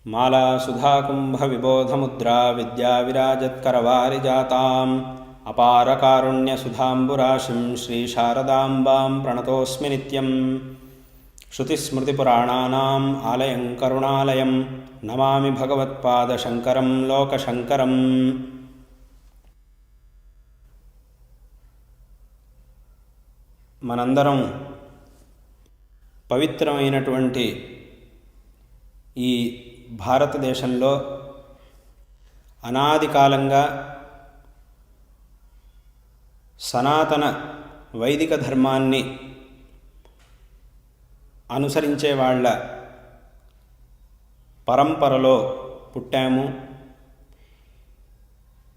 मालासुधाकुम्भविबोधमुद्रा विद्याविराजत्करवारिजाताम् अपारकारुण्यसुधाम्बुराशिं श्रीशारदाम्बां प्रणतोऽस्मि नित्यम्। श्रुतिस्मृतिपुराणानाम् आलयं करुणालयं नमामि भगवत्पादशङ्करं लोकशङ्करम्। మనందరం పవిత్రమైనటువంటి ఈ భారతదేశంలో అనాది కాలంగా సనాతన వైదిక ధర్మాన్ని అనుసరించే వాళ్ళ పరంపరలో పుట్టాము.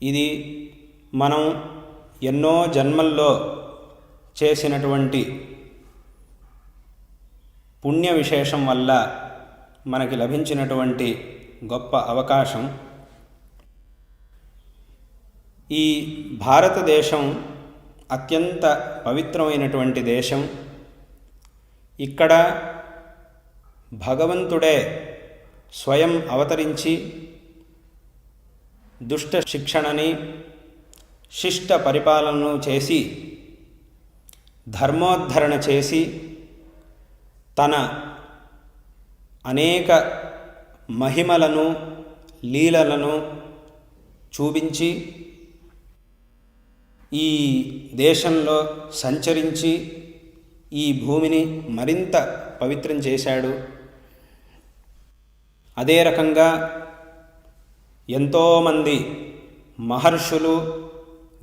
ఇది మనం ఎన్నో జన్మల్లో చేసినటువంటి పుణ్య విశేషం వల్ల మనకి లభించినటువంటి గొప్ప అవకాశం. ఈ భారతదేశం అత్యంత పవిత్రమైనటువంటి దేశం. ఇక్కడ భగవంతుడే స్వయం అవతరించి దుష్ట శిక్షణని శిష్ట పరిపాలనను చేసి ధర్మోద్ధరణ చేసి తన అనేక మహిమలను లీలలను చూపించి ఈ దేశంలో సంచరించి ఈ భూమిని మరింత పవిత్రం చేశాడు. అదే రకంగా ఎంతోమంది మహర్షులు,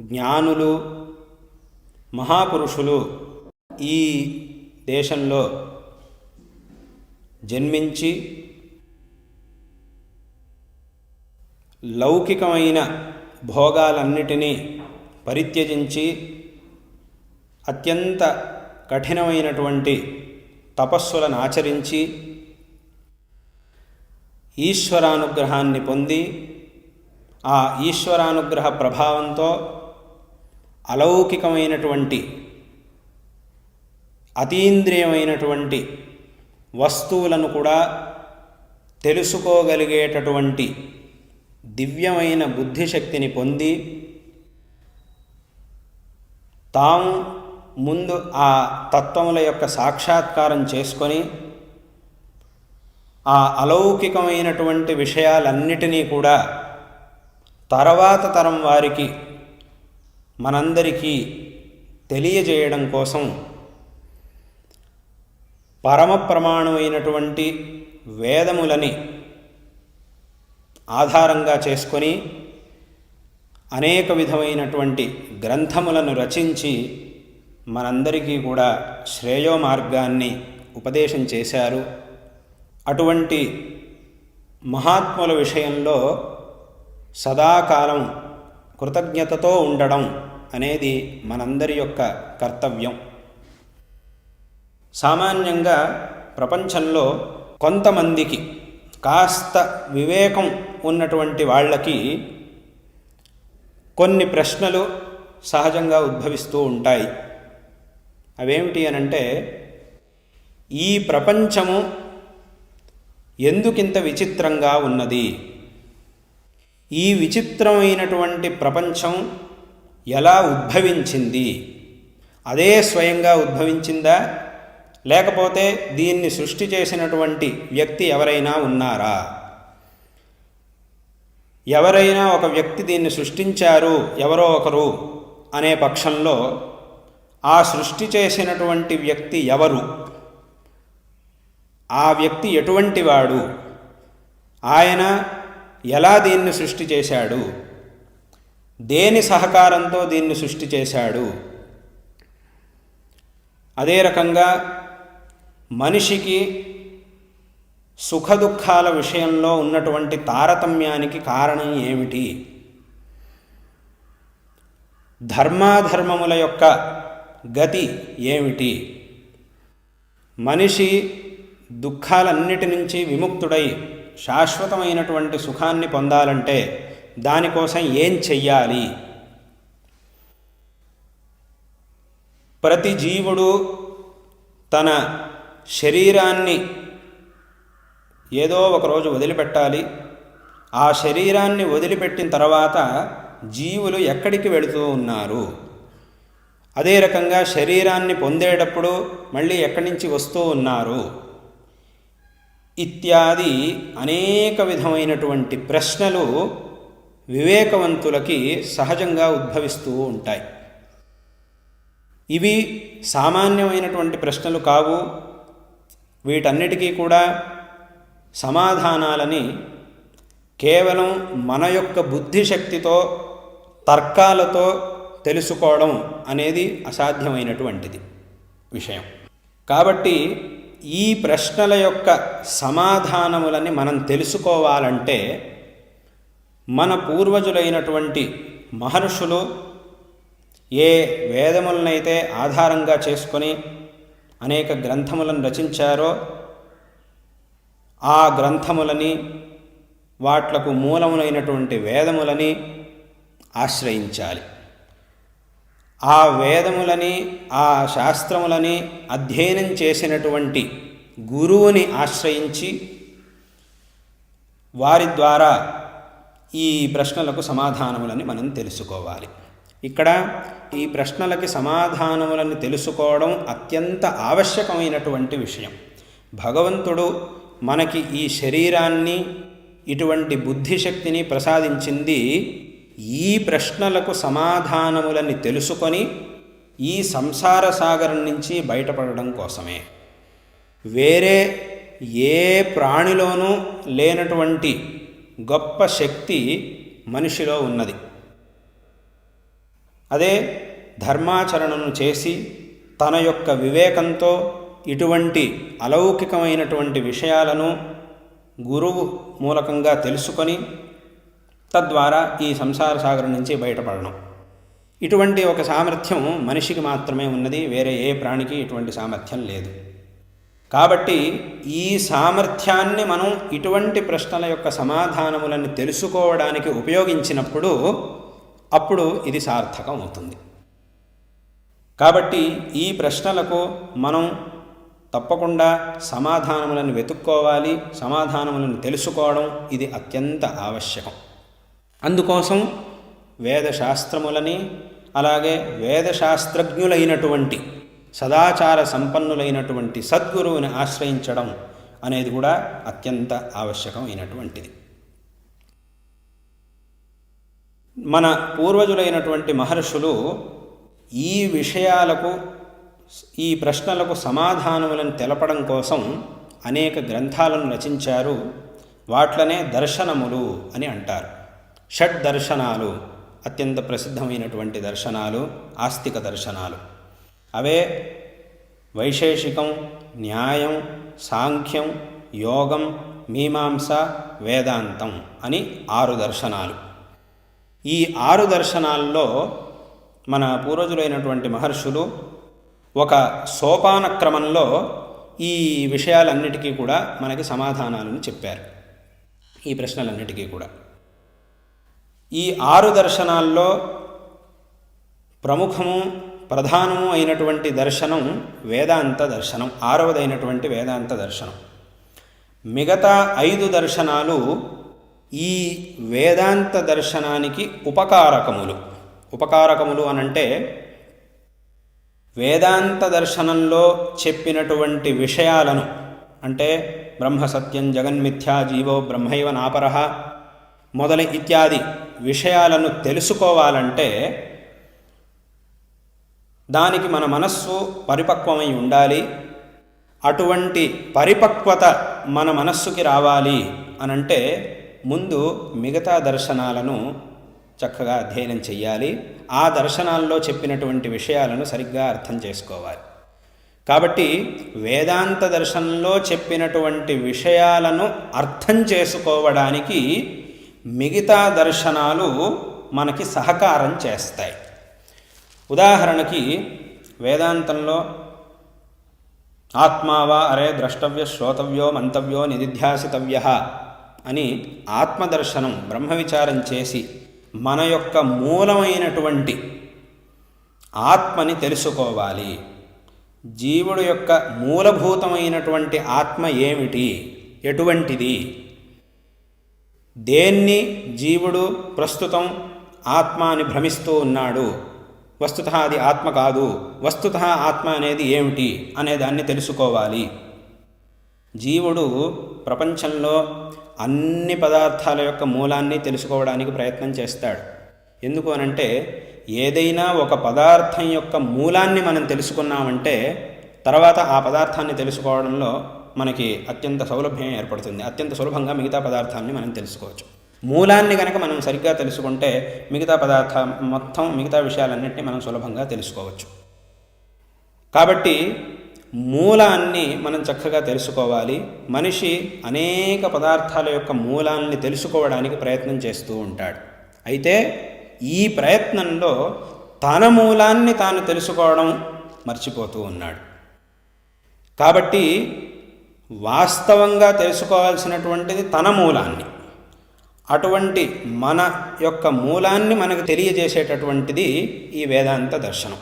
జ్ఞానులు, మహాపురుషులు ఈ దేశంలో జన్మించి లౌకికమైన భోగాలన్నిటినీ పరిత్యజించి అత్యంత కఠినమైనటువంటి తపస్సులను ఆచరించి ఈశ్వరానుగ్రహాన్ని పొంది ఆ ఈశ్వరానుగ్రహ ప్రభావంతో అలౌకికమైనటువంటి అతీంద్రియమైనటువంటి వస్తువులను కూడా తెలుసుకోగలిగేటటువంటి దివ్యమైన బుద్ధిశక్తిని పొంది తాము ముందు ఆ తత్వముల యొక్క సాక్షాత్కారం చేసుకొని ఆ అలౌకికమైనటువంటి విషయాలన్నిటినీ కూడా తర్వాత తరం వారికి మనందరికీ తెలియజేయడం కోసం పరమ ప్రమాణమైనటువంటి వేదములని ఆధారంగా చేసుకొని అనేక విధమైనటువంటి గ్రంథములను రచించి మనందరికీ కూడా శ్రేయో మార్గాన్ని ఉపదేశం చేశారు. అటువంటి మహాత్ముల విషయంలో సదాకాలం కృతజ్ఞతతో ఉండడం అనేది మనందరి యొక్క కర్తవ్యం. సామాన్యంగా ప్రపంచంలో కొంతమందికి కాస్త వివేకం ఉన్నటువంటి వాళ్ళకి కొన్ని ప్రశ్నలు సహజంగా ఉద్భవిస్తూ ఉంటాయి. అవేమిటి అనంటే, ఈ ప్రపంచము ఎందుకింత విచిత్రంగా ఉన్నది? ఈ విచిత్రమైనటువంటి ప్రపంచం ఎలా ఉద్భవించింది? అదే స్వయంగా ఉద్భవించిందా, లేకపోతే దీన్ని సృష్టి చేసినటువంటి వ్యక్తి ఎవరైనా ఉన్నారా? ఎవరైనా ఒక వ్యక్తి దీన్ని సృష్టించారు, ఎవరో ఒకరు అనే పక్షంలో ఆ సృష్టి చేసినటువంటి వ్యక్తి ఎవరు? ఆ వ్యక్తి ఎటువంటి వాడు? ఆయన ఎలా దీన్ని సృష్టి చేశాడు? దేని సహకారంతో దీన్ని సృష్టి చేశాడు? అదే రకంగా మనిషికి సుఖదుఖాల విషయంలో ఉన్నటువంటి తారతమ్యానికి కారణం ఏమిటి? ధర్మాధర్మముల యొక్క గతి ఏమిటి? మనిషి దుఃఖాలన్నిటి నుంచి విముక్తుడై శాశ్వతమైనటువంటి సుఖాన్ని పొందాలంటే దానికోసం ఏం చెయ్యాలి? ప్రతి జీవుడు తన శరీరాన్ని ఏదో ఒకరోజు వదిలిపెట్టాలి. ఆ శరీరాన్ని వదిలిపెట్టిన తర్వాత జీవులు ఎక్కడికి వెళుతూ ఉన్నారు, అదే రకంగా శరీరాన్ని పొందేటప్పుడు మళ్ళీ ఎక్కడి నుంచి వస్తూ ఉన్నారు ఇత్యాది అనేక విధమైనటువంటి ప్రశ్నలు వివేకవంతులకి సహజంగా ఉద్భవిస్తూ ఉంటాయి. ఇవి సామాన్యమైనటువంటి ప్రశ్నలు కావు. వీటన్నిటికీ కూడా సమాధానాలని కేవలం మన యొక్క బుద్ధిశక్తితో తర్కాలతో తెలుసుకోవడం అనేది అసాధ్యమైనటువంటిది విషయం. కాబట్టి ఈ ప్రశ్నల యొక్క సమాధానములని మనం తెలుసుకోవాలంటే మన పూర్వజులైనటువంటి మహర్షులు ఏ వేదములనైతే ఆధారంగా చేసుకొని అనేక గ్రంథములను రచించారో ఆ గ్రంథములని, వాట్లకు మూలములైనటువంటి వేదములని ఆశ్రయించాలి. ఆ వేదములని, ఆ శాస్త్రములని అధ్యయనం చేసినటువంటి గురువుని ఆశ్రయించి వారి ద్వారా ఈ ప్రశ్నలకు సమాధానములని మనం తెలుసుకోవాలి. ఇక్కడ ఈ ప్రశ్నలకి సమాధానములను తెలుసుకోవడం అత్యంత ఆవశ్యకమైనటువంటి విషయం. భగవంతుడు మనకి ఈ శరీరాన్ని, ఇటువంటి బుద్ధిశక్తిని ప్రసాదించింది ఈ ప్రశ్నలకు సమాధానములని తెలుసుకొని ఈ సంసార సాగరం నుంచి బయటపడడం కోసమే. వేరే ఏ ప్రాణిలోనూ లేనటువంటి గొప్ప శక్తి మనిషిలో ఉన్నది. అదే ధర్మాచరణను చేసి తన యొక్క వివేకంతో ఇటువంటి అలౌకికమైనటువంటి విషయాలను గురువు మూలకంగా తెలుసుకొని తద్వారా ఈ సంసార సాగరం నుంచి బయటపడడం. ఇటువంటి ఒక సామర్థ్యం మనిషికి మాత్రమే ఉన్నది, వేరే ఏ ప్రాణికి ఇటువంటి సామర్థ్యం లేదు. కాబట్టి ఈ సామర్థ్యాన్ని మనం ఇటువంటి ప్రశ్నల యొక్క సమాధానములను తెలుసుకోవడానికి ఉపయోగించినప్పుడు అప్పుడు ఇది సార్థకం అవుతుంది. కాబట్టి ఈ ప్రశ్నలకు మనం తప్పకుండా సమాధానములను వెతుక్కోవాలి, సమాధానములను తెలుసుకోవడం ఇది అత్యంత ఆవశ్యకం. అందుకోసం వేదశాస్త్రములని, అలాగే వేదశాస్త్రజ్ఞులైనటువంటి సదాచార సంపన్నులైనటువంటి సద్గురువుని ఆశ్రయించడం అనేది కూడా అత్యంత ఆవశ్యకమైనటువంటిది. మన పూర్వజులైనటువంటి మహర్షులు ఈ విషయాలకు, ఈ ప్రశ్నలకు సమాధానములను తెలపడం కోసం అనేక గ్రంథాలను రచించారు. వాట్లనే దర్శనములు అని అంటారు. షడ్ దర్శనాలు అత్యంత ప్రసిద్ధమైనటువంటి దర్శనాలు ఆస్తిక దర్శనాలు. అవే వైశేషికం, న్యాయం, సాంఖ్యం, యోగం, మీమాంస, వేదాంతం అని 6 దర్శనాలు. ఈ 6 దర్శనాల్లో మన పూర్వజులైనటువంటి మహర్షులు ఒక సోపాన క్రమంలో ఈ విషయాలన్నిటికీ కూడా మనకి సమాధానాలను చెప్పారు. ఈ ప్రశ్నలన్నిటికీ కూడా ఈ 6 దర్శనాల్లో ప్రముఖము, ప్రధానము అయినటువంటి దర్శనం వేదాంత దర్శనం, 6వదైనటువంటి వేదాంత దర్శనం. మిగతా 5 దర్శనాలు ఈ వేదాంత దర్శనానికి ఉపకారకములు. ఉపకారకములు అనంటే వేదాంత దర్శనంలో చెప్పినటువంటి విషయాలను, అంటే బ్రహ్మసత్యం, జగన్మిథ్యా, జీవో బ్రహ్మైవ నాపరః మొదలై ఇత్యాది విషయాలను తెలుసుకోవాలంటే దానికి మన మనస్సు పరిపక్వమై ఉండాలి. అటువంటి పరిపక్వత మన మనస్సుకి రావాలి అనంటే ముందు మిగతా దర్శనాలను చక్కగా అధ్యయనం చెయ్యాలి. ఆ దర్శనాల్లో చెప్పినటువంటి విషయాలను సరిగ్గా అర్థం చేసుకోవాలి. కాబట్టి వేదాంత దర్శనంలో చెప్పినటువంటి విషయాలను అర్థం చేసుకోవడానికి మిగతా దర్శనాలు మనకి సహకారం చేస్తాయి. ఉదాహరణకి వేదాంతంలో ఆత్మావా అరే ద్రష్టవ్య శ్రోతవ్యో మంతవ్యో నిధిధ్యాసితవ్య అని ఆత్మదర్శనం, బ్రహ్మవిచారం చేసి మన యొక్క మూలమైనటువంటి ఆత్మని తెలుసుకోవాలి. జీవుడు యొక్క మూలభూతమైనటువంటి ఆత్మ ఏమిటి ఎటువంటిది? దేన్ని జీవుడు ప్రస్తుతం ఆత్మ అని భ్రమిస్తూ ఉన్నాడు? వస్తుతః అది ఆత్మ కాదు. వస్తుతః ఆత్మ అనేది ఏమిటి అనే దాన్ని తెలుసుకోవాలి. జీవుడు ప్రపంచంలో అన్ని పదార్థాల యొక్క మూలాన్ని తెలుసుకోవడానికి ప్రయత్నం చేస్తాడు. ఎందుకు అనంటే, ఏదైనా ఒక పదార్థం యొక్క మూలాన్ని మనం తెలుసుకున్నామంటే తర్వాత ఆ పదార్థాన్ని తెలుసుకోవడంలో మనకి అత్యంత సౌలభ్యం ఏర్పడుతుంది. అత్యంత సులభంగా మిగతా పదార్థాన్ని మనం తెలుసుకోవచ్చు. మూలాన్ని కనుక మనం సరిగ్గా తెలుసుకుంటే మిగతా మొత్తం మిగతా విషయాలన్నింటినీ మనం సులభంగా తెలుసుకోవచ్చు. కాబట్టి మూలాన్ని మనం చక్కగా తెలుసుకోవాలి. మనిషి అనేక పదార్థాల యొక్క మూలాన్ని తెలుసుకోవడానికి ప్రయత్నం చేస్తూ ఉంటాడు. అయితే ఈ ప్రయత్నంలో తన మూలాన్ని తాను తెలుసుకోవడం మర్చిపోతూ ఉన్నాడు. కాబట్టి వాస్తవంగా తెలుసుకోవాల్సినటువంటిది తన మూలాన్ని. అటువంటి మన యొక్క మూలాన్ని మనకు తెలియజేసేటటువంటిది ఈ వేదాంత దర్శనం.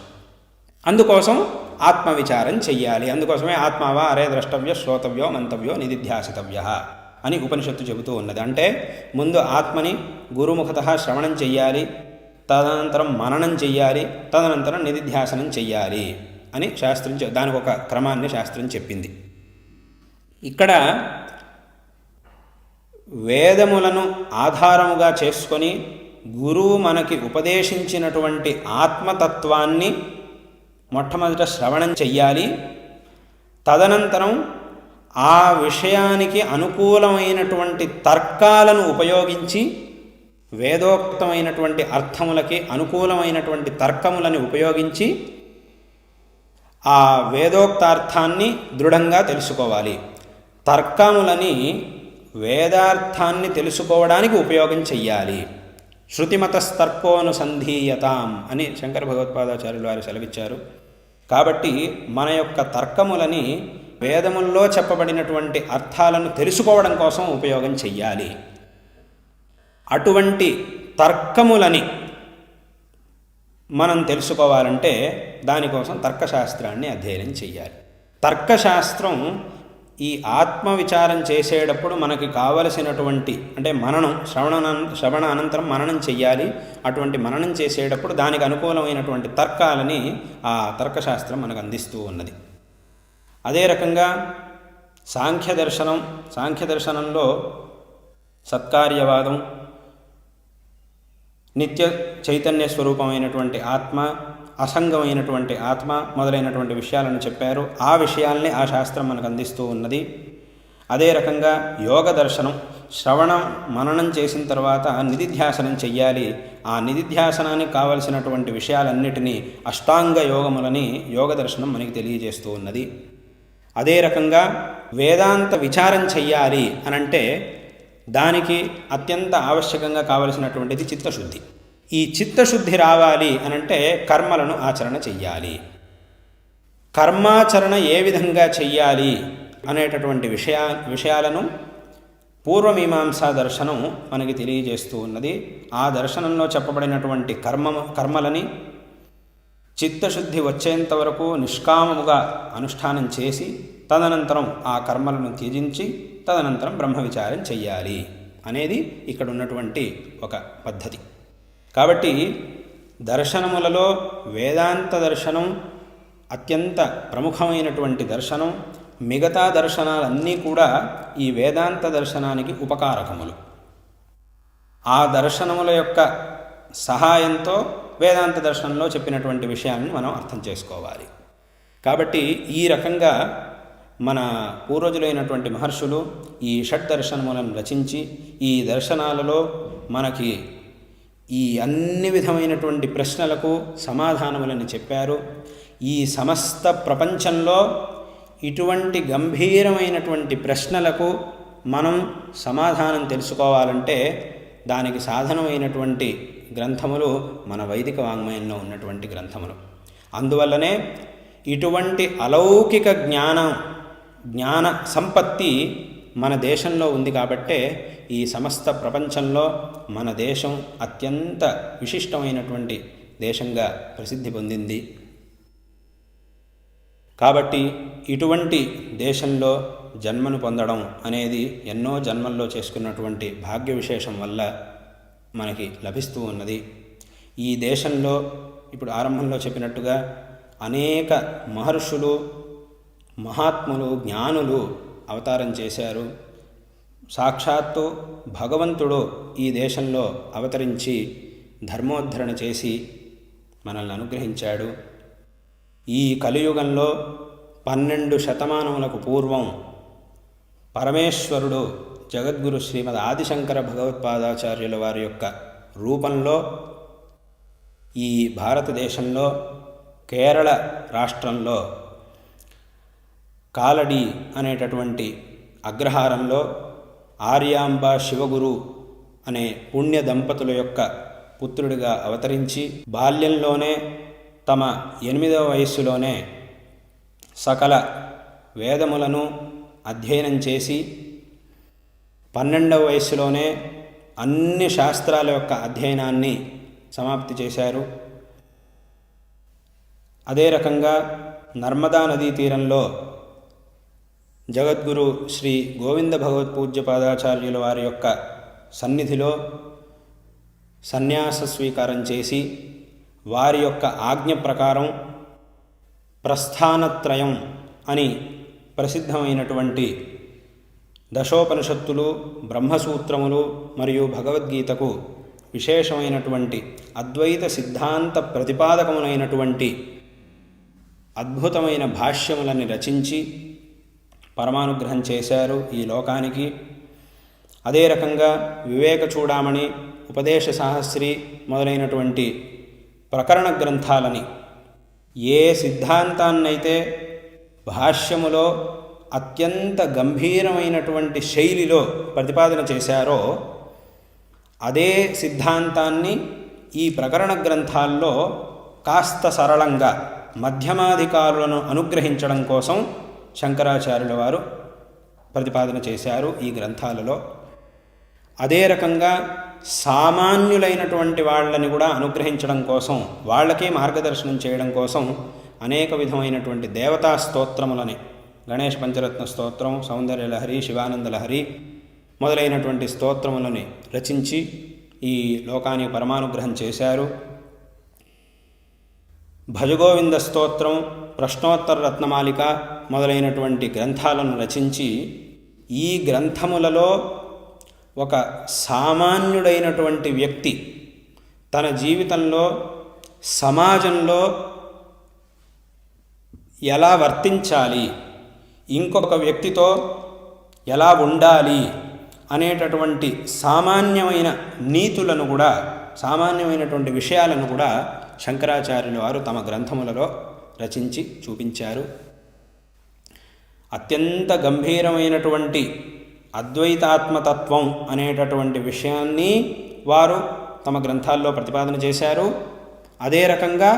అందుకోసం ఆత్మవిచారం చెయ్యాలి. అందుకోసమే ఆత్మావా అరే ద్రష్టవ్య శ్రోతవ్యో మంతవ్యో నిధిధ్యాసితవ్య అని ఉపనిషత్తు చెబుతూ ఉన్నది. అంటే ముందు ఆత్మని గురుముఖతః శ్రవణం చెయ్యాలి, తదనంతరం మననం చెయ్యాలి, తదనంతరం నిధిధ్యాసనం చెయ్యాలి అని శాస్త్రం దానికి ఒక క్రమాన్ని శాస్త్రం చెప్పింది. ఇక్కడ వేదములను ఆధారముగా చేసుకొని గురువు మనకి ఉపదేశించినటువంటి ఆత్మతత్వాన్ని మొట్టమొదట శ్రవణం చెయ్యాలి. తదనంతరం ఆ విషయానికి అనుకూలమైనటువంటి తర్కాలను ఉపయోగించి, వేదోక్తమైనటువంటి అర్థములకి అనుకూలమైనటువంటి తర్కములను ఉపయోగించి ఆ వేదోక్తార్థాన్ని దృఢంగా తెలుసుకోవాలి. తర్కములని వేదార్థాన్ని తెలుసుకోవడానికి ఉపయోగం చెయ్యాలి. శృతిమతస్తర్కోనుసంధీయతాం అని శంకర భగవత్పాదాచార్యులు వారు సెలవిచ్చారు. కాబట్టి మన యొక్క తర్కములని వేదముల్లో చెప్పబడినటువంటి అర్థాలను తెలుసుకోవడం కోసం ఉపయోగం చెయ్యాలి. అటువంటి తర్కములని మనం తెలుసుకోవాలంటే దానికోసం తర్కశాస్త్రాన్ని అధ్యయనం చెయ్యాలి. తర్కశాస్త్రం ఈ ఆత్మవిచారం చేసేటప్పుడు మనకి కావలసినటువంటి అంటే మననం శ్రవణ అనంతరం మననం చెయ్యాలి. అటువంటి మననం చేసేటప్పుడు దానికి అనుకూలమైనటువంటి తర్కాలని ఆ తర్కశాస్త్రం మనకు అందిస్తూ ఉన్నది. అదే రకంగా సాంఖ్యదర్శనంలో సత్కార్యవాదం, నిత్య చైతన్య స్వరూపమైనటువంటి ఆత్మ, అసంగమైనటువంటి ఆత్మ మొదలైనటువంటి విషయాలను చెప్పారు. ఆ విషయాల్ని ఆ శాస్త్రం మనకు అందిస్తూ ఉన్నది. అదే రకంగా యోగ దర్శనం, శ్రవణం మననం చేసిన తర్వాత నిధిధ్యాసనం చెయ్యాలి. ఆ నిధిధ్యాసనానికి కావలసినటువంటి విషయాలన్నిటినీ అష్టాంగ యోగములని యోగ దర్శనం మనకి తెలియజేస్తూ ఉన్నది. అదే రకంగా వేదాంత విచారం చెయ్యాలి అనంటే దానికి అత్యంత ఆవశ్యకంగా కావలసినటువంటిది చిత్తశుద్ధి. ఈ చిత్తశుద్ధి రావాలి అనంటే కర్మలను ఆచరణ చెయ్యాలి. కర్మాచరణ ఏ విధంగా చెయ్యాలి అనేటటువంటి విషయాలను పూర్వమీమాంసా దర్శనం మనకి తెలియజేస్తూ ఉన్నది. ఆ దర్శనంలో చెప్పబడినటువంటి కర్మలని చిత్తశుద్ధి వచ్చేంత వరకు నిష్కామముగా అనుష్ఠానం చేసి తదనంతరం ఆ కర్మలను త్యజించి తదనంతరం బ్రహ్మవిచారం చెయ్యాలి అనేది ఇక్కడ ఉన్నటువంటి ఒక పద్ధతి. కాబట్టి దర్శనములలో వేదాంత దర్శనం అత్యంత ప్రముఖమైనటువంటి దర్శనం. మిగతా దర్శనాలన్నీ కూడా ఈ వేదాంత దర్శనానికి ఉపకారకములు. ఆ దర్శనముల యొక్క సహాయంతో వేదాంత దర్శనంలో చెప్పినటువంటి విషయాన్ని మనం అర్థం చేసుకోవాలి. కాబట్టి ఈ రకంగా మన పూర్వజులైనటువంటి మహర్షులు ఈ షడ్దర్శనములను రచించి ఈ దర్శనాలలో మనకి ఈ అన్ని విధమైనటువంటి ప్రశ్నలకు సమాధానములను చెప్పారు. ఈ సమస్త ప్రపంచంలో ఇటువంటి గంభీరమైనటువంటి ప్రశ్నలకు మనం సమాధానం తెలుసుకోవాలంటే దానికి సాధనమైనటువంటి గ్రంథములు మన వైదిక వాంగ్మయంలో ఉన్నటువంటి గ్రంథములు. అందువల్లనే ఇటువంటి అలౌకిక జ్ఞాన సంపత్తి మన దేశంలో ఉంది. కాబట్టే ఈ సమస్త ప్రపంచంలో మన దేశం అత్యంత విశిష్టమైనటువంటి దేశంగా ప్రసిద్ధి పొందింది. కాబట్టి ఇటువంటి దేశంలో జన్మను పొందడం అనేది ఎన్నో జన్మల్లో చేసుకున్నటువంటి భాగ్య విశేషం వల్ల మనకి లభిస్తూ ఉన్నది. ఈ దేశంలో ఇప్పుడు ఆరంభంలో చెప్పినట్టుగా అనేక మహర్షులు, మహాత్ములు, జ్ఞానులు అవతారం చేశారు. సాక్షాత్తు భగవంతుడు ఈ దేశంలో అవతరించి ధర్మోద్ధరణ చేసి మనల్ని అనుగ్రహించాడు. ఈ కలియుగంలో 12 శతమానములకు పూర్వం పరమేశ్వరుడు జగద్గురు శ్రీమద్ ఆదిశంకర భగవత్పాదాచార్యుల వారి యొక్క రూపంలో ఈ భారతదేశంలో కేరళ రాష్ట్రంలో కాలడి అనేటటువంటి అగ్రహారంలో ఆర్యాంబ శివగురు అనే పుణ్య దంపతుల యొక్క పుత్రుడిగా అవతరించి బాల్యంలోనే తమ 8వ వయస్సులోనే సకల వేదములను అధ్యయనం చేసి 12వ వయస్సులోనే అన్ని శాస్త్రాల యొక్క అధ్యయనాన్ని సమాప్తి చేశారు. అదే రకంగా నర్మదా నదీ తీరంలో జగద్గురు శ్రీ గోవింద భగవత్ పూజ్యపాదాచార్యుల వారి యొక్క సన్నిధిలో సన్యాస స్వీకారం చేసి వారి యొక్క ఆజ్ఞ ప్రకారం ప్రస్థానత్రయం అని ప్రసిద్ధమైనటువంటి దశోపనిషత్తులు, బ్రహ్మసూత్రములు మరియు భగవద్గీతకు విశేషమైనటువంటి అద్వైత సిద్ధాంత ప్రతిపాదకములైనటువంటి అద్భుతమైన భాష్యములని రచించి పరమానుగ్రహం చేశారు ఈ లోకానికి. అదే రకంగా వివేక చూడామణి, ఉపదేశ సాహస్రి మొదలైనటువంటి ప్రకరణ గ్రంథాలని ఏ సిద్ధాంతాన్నైతే భాష్యములో అత్యంత గంభీరమైనటువంటి శైలిలో ప్రతిపాదన చేశారో అదే సిద్ధాంతాన్ని ఈ ప్రకరణ గ్రంథాల్లో కాస్త సరళంగా మధ్యమాధికారులను అనుగ్రహించడం కోసం శంకరాచార్యుల వారు ప్రతిపాదన చేశారు ఈ గ్రంథాలలో. అదే రకంగా సామాన్యులైనటువంటి వాళ్ళని కూడా అనుగ్రహించడం కోసం, వాళ్ళకే మార్గదర్శనం చేయడం కోసం అనేక విధమైనటువంటి దేవతా స్తోత్రములని, గణేష్ పంచరత్న స్తోత్రం, సౌందర్య లహరి, శివానంద లహరి మొదలైనటువంటి స్తోత్రములని రచించి ఈ లోకానికి పరమానుగ్రహం చేశారు. భజగోవింద స్తోత్రం, ప్రశ్నోత్తర రత్నమాలిక మొదలైనటువంటి గ్రంథాలను రచించి ఈ గ్రంథములలో ఒక సామాన్యుడైనటువంటి వ్యక్తి తన జీవితంలో సమాజంలో ఎలా వర్తించాలి, ఇంకొక వ్యక్తితో ఎలా ఉండాలి అనేటటువంటి సామాన్యమైన నీతులను కూడా, సామాన్యమైనటువంటి విషయాలను కూడా శంకరాచార్యుల వారు తమ గ్రంథములలో రచించి చూపించారు. అత్యంత గంభీరమైనటువంటి అద్వైతాత్మతత్వం అనేటటువంటి విషయాన్ని వారు తమ గ్రంథాల్లో ప్రతిపాదన చేశారు. అదే రకంగా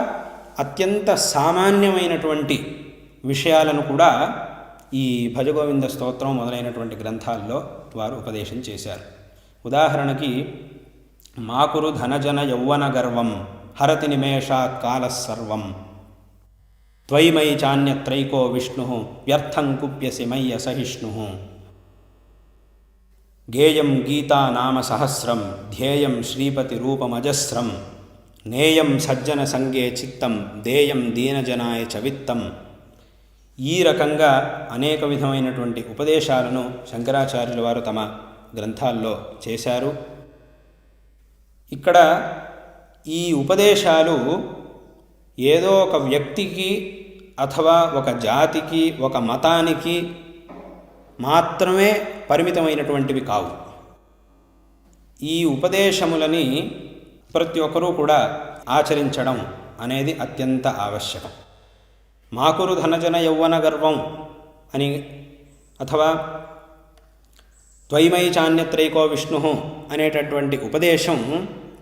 అత్యంత సామాన్యమైనటువంటి విషయాలను కూడా ఈ భజగోవింద స్తోత్రం మొదలైనటువంటి గ్రంథాల్లో వారు ఉపదేశం చేశారు. ఉదాహరణకి మాకురు ధనజన యౌవన గర్వం హరతి నిమేషాత్ కాలస్సర్వం త్వయిమయి చాన్యత్రైకో విష్ణు వ్యర్థం కుప్యసి మయ్య సహిష్ణు గేయం గీతా నామ సహస్రం ధ్యేయం శ్రీపతి రూపమజస్రం నేయం సజ్జన సంగే చిత్తం దేయం దీనజనాయ చవిత్తం. ఈ రకంగా అనేక విధమైనటువంటి ఉపదేశాలను శంకరాచార్యుల వారు తమ గ్రంథాల్లో చేశారు. ఇక్కడ ఈ ఉపదేశాలు ఏదో ఒక వ్యక్తికి అథవా ఒక జాతికి, ఒక మతానికి మాత్రమే పరిమితమైనటువంటివి కావు. ఈ ఉపదేశములని ప్రతి ఒక్కరూ కూడా ఆచరించడం అనేది అత్యంత ఆవశ్యకం. మాకురు ధనజన యౌవన గర్వం అని అథవా త్వయిమయి చాన్యత్రైకో విష్ణు అనేటటువంటి ఉపదేశం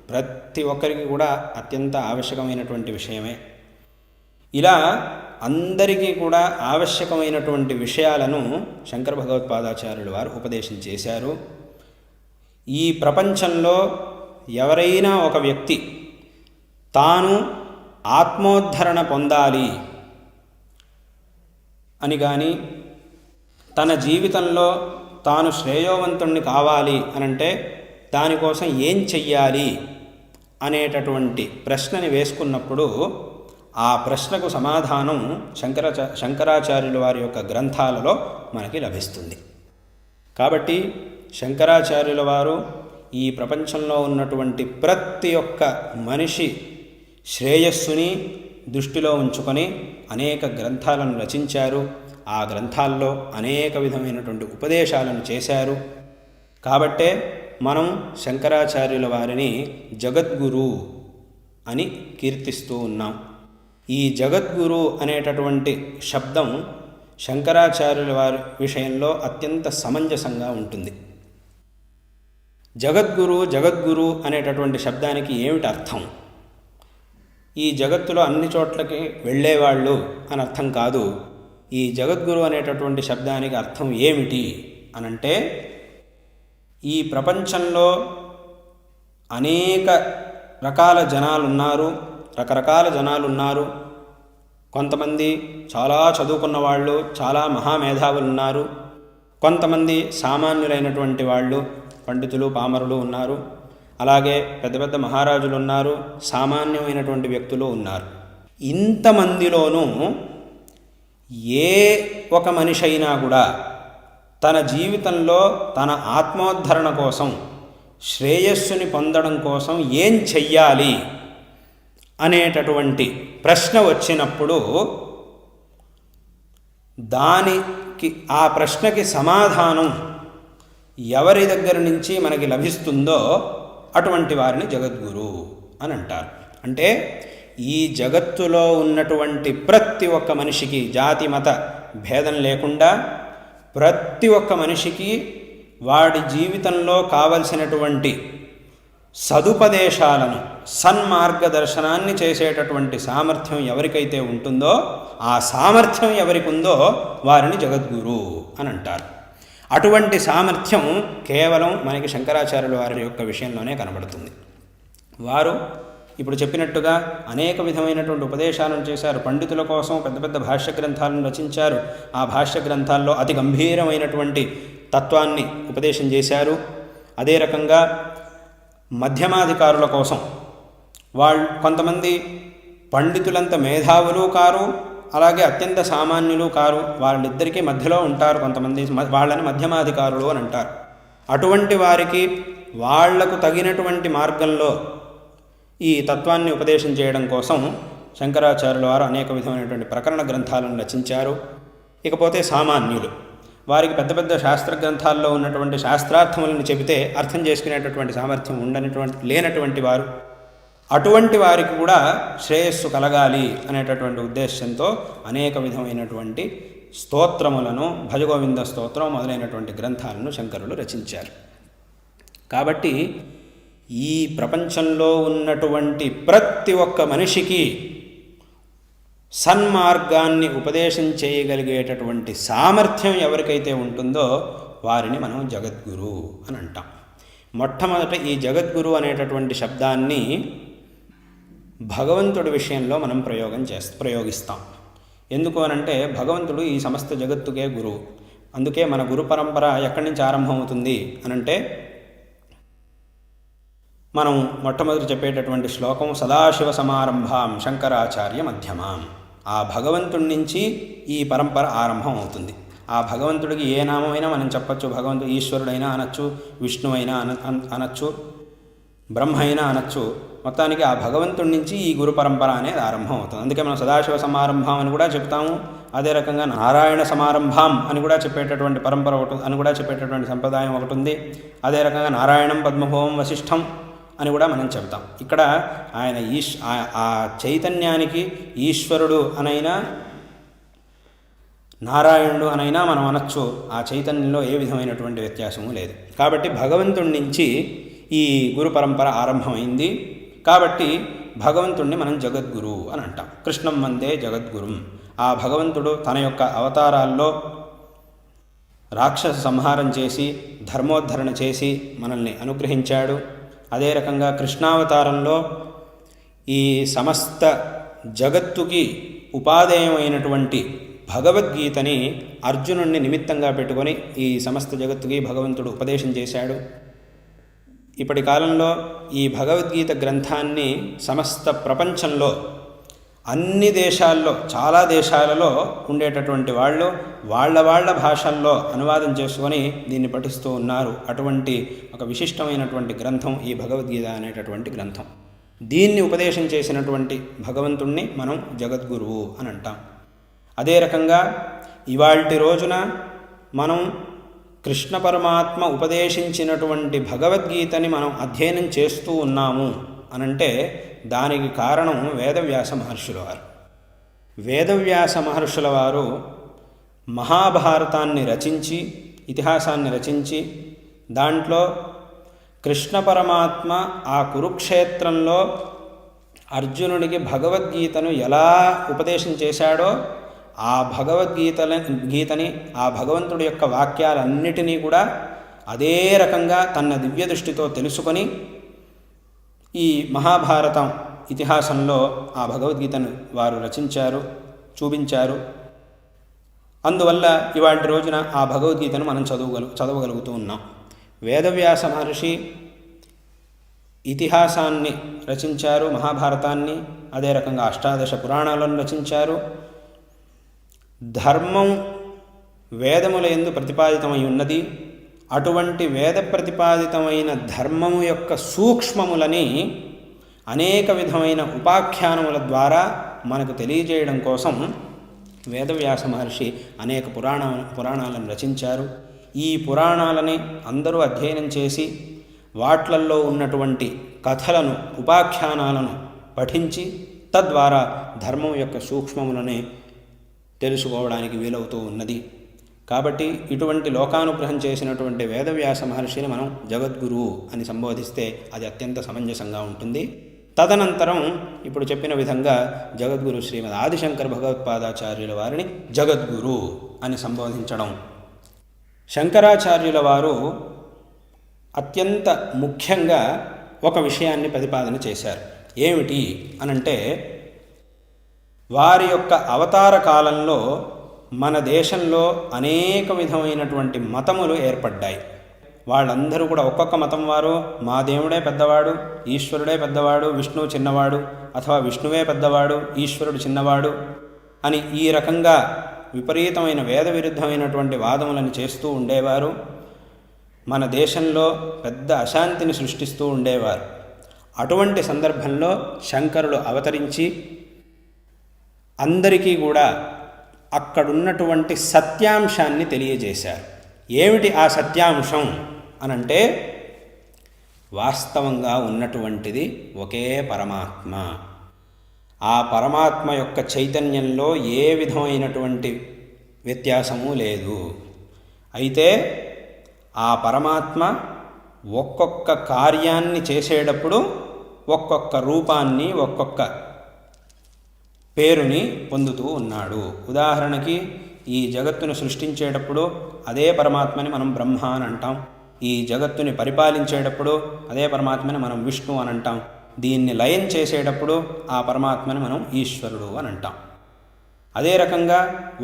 ప్రతి ఒక్కరికి కూడా అత్యంత ఆవశ్యకమైనటువంటి విషయమే. ఇలా అందరికీ కూడా ఆవశ్యకమైనటువంటి విషయాలను శంకర భగవత్పాదాచార్యులు వారు ఉపదేశం చేశారు. ఈ ప్రపంచంలో ఎవరైనా ఒక వ్యక్తి తాను ఆత్మోద్ధరణ పొందాలి, అని కానీ, తన జీవితంలో తాను శ్రేయోవంతుణ్ణి కావాలి అనంటే దానికోసం ఏం చెయ్యాలి అనేటటువంటి ప్రశ్నని వేసుకున్నప్పుడు ఆ ప్రశ్నకు సమాధానం శంకరాచార్యుల వారి యొక్క గ్రంథాలలో మనకి లభిస్తుంది. కాబట్టి శంకరాచార్యుల వారు ఈ ప్రపంచంలో ఉన్నటువంటి ప్రతి ఒక్క మనిషి శ్రేయస్సుని దృష్టిలో ఉంచుకొని అనేక గ్రంథాలను రచించారు. ఆ గ్రంథాల్లో అనేక విధమైనటువంటి ఉపదేశాలను చేశారు. కాబట్టే మనం శంకరాచార్యుల వారిని జగద్గురు అని కీర్తిస్తూ ఉన్నాం. ఈ జగద్గురు అనేటటువంటి శబ్దం శంకరాచార్యుల వారి విషయంలో అత్యంత సమంజసంగా ఉంటుంది. జగద్గురు అనేటటువంటి శబ్దానికి ఏమిటి అర్థం? ఈ జగత్తులో అన్ని చోట్లకి వెళ్ళేవాళ్ళు అని అర్థం కాదు. ఈ జగద్గురు అనేటటువంటి శబ్దానికి అర్థం ఏమిటి అనంటే, ఈ ప్రపంచంలో అనేక రకాల జనాలున్నారు, రకరకాల జనాలున్నారు. కొంతమంది చాలా చదువుకున్న వాళ్ళు, చాలా మహామేధావులు ఉన్నారు. కొంతమంది సామాన్యులైనటువంటి వాళ్ళు, పండితులు పామరులు ఉన్నారు. అలాగే పెద్ద పెద్ద మహారాజులు ఉన్నారు, సామాన్యమైనటువంటి వ్యక్తులు ఉన్నారు. ఇంతమందిలోనూ ఏ ఒక మనిషి అయినా కూడా తన జీవితంలో తన ఆత్మోద్ధరణ కోసం, శ్రేయస్సుని పొందడం కోసం ఏం చెయ్యాలి అనేటటువంటి ప్రశ్న వచ్చినప్పుడు ఆ ప్రశ్నకి సమాధానం ఎవరి దగ్గర నుంచి మనకి లభిస్తుందో అటువంటి వారిని జగద్గురు అని అంటారు. అంటే ఈ జగత్తులో ఉన్నటువంటి ప్రతి ఒక్క మనిషికి జాతి మత భేదం లేకుండా ప్రతి ఒక్క మనిషికి వాడి జీవితంలో కావలసినటువంటి సదుపదేశాలను, సన్మార్గదర్శనాన్ని చేసేటటువంటి సామర్థ్యం ఎవరికైతే ఉంటుందో, ఆ సామర్థ్యం ఎవరికి ఉందో వారిని జగద్గురు అని అంటారు. అటువంటి సామర్థ్యం కేవలం మనకి శంకరాచార్యుల వారి యొక్క విషయంలోనే కనబడుతుంది. వారు ఇప్పుడు చెప్పినట్టుగా అనేక విధమైనటువంటి ఉపదేశాలను చేశారు. పండితుల కోసం పెద్ద పెద్ద భాష్య గ్రంథాలను రచించారు. ఆ భాష్య గ్రంథాల్లో అతి గంభీరమైనటువంటి తత్వాన్ని ఉపదేశం చేశారు. అదే రకంగా మధ్యమాధికారుల కోసం కొంతమంది పండితులంత మేధావులు కారు, అలాగే అత్యంత సామాన్యులు కారు, వాళ్ళిద్దరికీ మధ్యలో ఉంటారు. కొంతమంది వాళ్ళని మధ్యమాధికారులు అని అంటారు. అటువంటి వారికి వాళ్లకు తగినటువంటి మార్గంలో ఈ తత్వాన్ని ఉపదేశం చేయడం కోసం శంకరాచార్యుల వారు అనేక విధమైనటువంటి ప్రకరణ గ్రంథాలను రచించారు. ఇకపోతే సామాన్యులు, వారికి పెద్ద పెద్ద శాస్త్ర గ్రంథాల్లో ఉన్నటువంటి శాస్త్రార్థములను చెబితే అర్థం చేసుకునేటటువంటి సామర్థ్యం లేనటువంటి వారు, అటువంటి వారికి కూడా శ్రేయస్సు కలగాలి అనేటటువంటి ఉద్దేశంతో అనేక విధమైనటువంటి స్తోత్రములను, భజగోవింద స్తోత్రం మొదలైనటువంటి గ్రంథాలను శంకరులు రచించారు. కాబట్టి ఈ ప్రపంచంలో ఉన్నటువంటి ప్రతి ఒక్క మనిషికి సన్మార్గాన్ని ఉపదేశం చేయగలిగేటటువంటి సామర్థ్యం ఎవరికైతే ఉంటుందో వారిని మనం జగద్గురు అని అంటాం. మొట్టమొదట ఈ జగద్గురు అనేటటువంటి శబ్దాన్ని భగవంతుడి విషయంలో మనం ప్రయోగిస్తాం. ఎందుకు అనంటే భగవంతుడు ఈ సమస్త జగత్తుకే గురువు. అందుకే మన గురు పరంపర ఎక్కడి నుంచి ఆరంభమవుతుంది అనంటే మనం మొట్టమొదటి చెప్పేటటువంటి శ్లోకం సదాశివ సమారంభాం శంకరాచార్య మధ్యమాం. ఆ భగవంతుడి నుంచి ఈ పరంపర ఆరంభం అవుతుంది. ఆ భగవంతుడికి ఏ నామైనా మనం చెప్పచ్చు. భగవంతుడు ఈశ్వరుడైనా అనొచ్చు, విష్ణు అయినా అనొచ్చు, బ్రహ్మ అయినా అనొచ్చు. మొత్తానికి ఆ భగవంతుడి నుంచి ఈ గురు పరంపర అనేది ఆరంభం అవుతుంది. అందుకే మనం సదాశివ సమారంభం అని కూడా చెప్తాము. అదే రకంగా నారాయణ సమారంభం అని కూడా చెప్పేటటువంటి పరంపర ఒకటి అని కూడా చెప్పేటటువంటి సంప్రదాయం ఒకటి ఉంది. అదే రకంగా నారాయణం పద్మభవం వశిష్ఠం అని కూడా మనం చెప్తాం. ఇక్కడ ఆయన ఆ చైతన్యానికి ఈశ్వరుడు అనైనా నారాయణుడు అనైనా మనం అనొచ్చు. ఆ చైతన్యంలో ఏ విధమైనటువంటి వ్యత్యాసము లేదు. కాబట్టి భగవంతుడి నుంచి ఈ గురు పరంపర ఆరంభమైంది. కాబట్టి భగవంతుడిని మనం జగద్గురు అని అంటాం. కృష్ణం వందే జగద్గురుం. ఆ భగవంతుడు తన యొక్క అవతారాల్లో రాక్షస సంహారం చేసి ధర్మోద్ధరణ చేసి మనల్ని అనుగ్రహించాడు. అదే రకంగా కృష్ణావతారంలో ఈ సమస్త జగత్తుకి ఉపాదేయమైనటువంటి భగవద్గీతని అర్జునుడిని నిమిత్తంగా పెట్టుకొని ఈ సమస్త జగత్తుకి భగవంతుడు ఉపదేశం చేశాడు. ఇప్పటి కాలంలో ఈ భగవద్గీత గ్రంథాన్ని సమస్త ప్రపంచంలో అన్ని దేశాల్లో, చాలా దేశాలలో ఉండేటటువంటి వాళ్ళు వాళ్ళ భాషల్లో అనువాదం చేసుకొని దీన్ని పఠిస్తూ ఉన్నారు. అటువంటి ఒక విశిష్టమైనటువంటి గ్రంథం ఈ భగవద్గీత అనేటటువంటి గ్రంథం. దీన్ని ఉపదేశం చేసినటువంటి భగవంతుణ్ణి మనం జగద్గురువు అని అంటాం. అదే రకంగా ఇవాల్టి రోజున మనం కృష్ణ పరమాత్మ ఉపదేశించినటువంటి భగవద్గీతని మనం అధ్యయనం చేస్తూ ఉన్నాము అనంటే దానికి కారణం వేదవ్యాస మహర్షుల వారు. వేదవ్యాస మహర్షుల వారు మహాభారతాన్ని రచించి, ఇతిహాసాన్ని రచించి, దాంట్లో కృష్ణ పరమాత్మ ఆ కురుక్షేత్రంలో అర్జునుడికి భగవద్గీతను ఎలా ఉపదేశం చేశాడో ఆ గీతని ఆ భగవంతుడి యొక్క వాక్యాలన్నిటినీ కూడా అదే రకంగా తన దివ్య దృష్టితో తెలుసుకొని ఈ మహాభారతం ఇతిహాసంలో ఆ భగవద్గీతను వారు రచించారు, చూపించారు. అందువల్ల ఇవాటి రోజున ఆ భగవద్గీతను మనం చదవగలుగుతూ ఉన్నాం. వేదవ్యాస మహర్షి ఇతిహాసాన్ని రచించారు, మహాభారతాన్ని. అదే రకంగా అష్టాదశ పురాణాలను రచించారు. ధర్మం వేదముల యందు ప్రతిపాదితమై ఉన్నది. అటువంటి వేద ప్రతిపాదితమైన ధర్మము యొక్క సూక్ష్మములని అనేక విధమైన ఉపాఖ్యానముల ద్వారా మనకు తెలియజేయడం కోసం వేదవ్యాస మహర్షి అనేక పురాణాలను రచించారు. ఈ పురాణాలని అందరూ అధ్యయనం చేసి వాట్లల్లో ఉన్నటువంటి కథలను, ఉపాఖ్యానాలను పఠించి తద్వారా ధర్మం యొక్క సూక్ష్మములని తెలుసుకోవడానికి వీలవుతూ ఉన్నది. కాబట్టి ఇటువంటి లోకానుగ్రహం చేసినటువంటి వేదవ్యాస మహర్షిని మనం జగద్గురువు అని సంబోధిస్తే అది అత్యంత సమంజసంగా ఉంటుంది. తదనంతరం ఇప్పుడు చెప్పిన విధంగా జగద్గురు శ్రీమద్ ఆదిశంకర భగవత్పాదాచార్యుల వారిని జగద్గురు అని సంబోధించడం. శంకరాచార్యుల వారు అత్యంత ముఖ్యంగా ఒక విషయాన్ని ప్రతిపాదన చేశారు. ఏమిటి అనంటే, వారి యొక్క అవతార కాలంలో మన దేశంలో అనేక విధమైనటువంటి మతములు ఏర్పడ్డాయి. వాళ్ళందరూ కూడా ఒక్కొక్క మతం వారు మా దేవుడే పెద్దవాడు, ఈశ్వరుడే పెద్దవాడు, విష్ణువు చిన్నవాడు, అథవా విష్ణువే పెద్దవాడు, ఈశ్వరుడు చిన్నవాడు అని ఈ రకంగా విపరీతమైన వేద విరుద్ధమైనటువంటి వాదములను చేస్తూ ఉండేవారు. మన దేశంలో పెద్ద అశాంతిని సృష్టిస్తూ ఉండేవారు. అటువంటి సందర్భంలో శంకరులు అవతరించి అందరికీ కూడా అక్కడున్నటువంటి సత్యాంశాన్ని తెలియజేశారు. ఏమిటి ఆ సత్యాంశం అనంటే, వాస్తవంగా ఉన్నటువంటిది ఒకే పరమాత్మ. ఆ పరమాత్మ యొక్క చైతన్యంలో ఏ విధమైనటువంటి వ్యత్యాసము లేదు. అయితే ఆ పరమాత్మ ఒక్కొక్క కార్యాన్ని చేసేటప్పుడు ఒక్కొక్క రూపాన్ని, ఒక్కొక్క పేరుని పొందుతూ ఉన్నాడు. ఉదాహరణకి ఈ జగత్తును సృష్టించేటప్పుడు అదే పరమాత్మని మనం బ్రహ్మ అని అంటాం. ఈ జగత్తుని పరిపాలించేటప్పుడు అదే పరమాత్మని మనం విష్ణు అని అంటాం. దీన్ని లయం చేసేటప్పుడు ఆ పరమాత్మని మనం ఈశ్వరుడు అని అంటాం. అదే రకంగా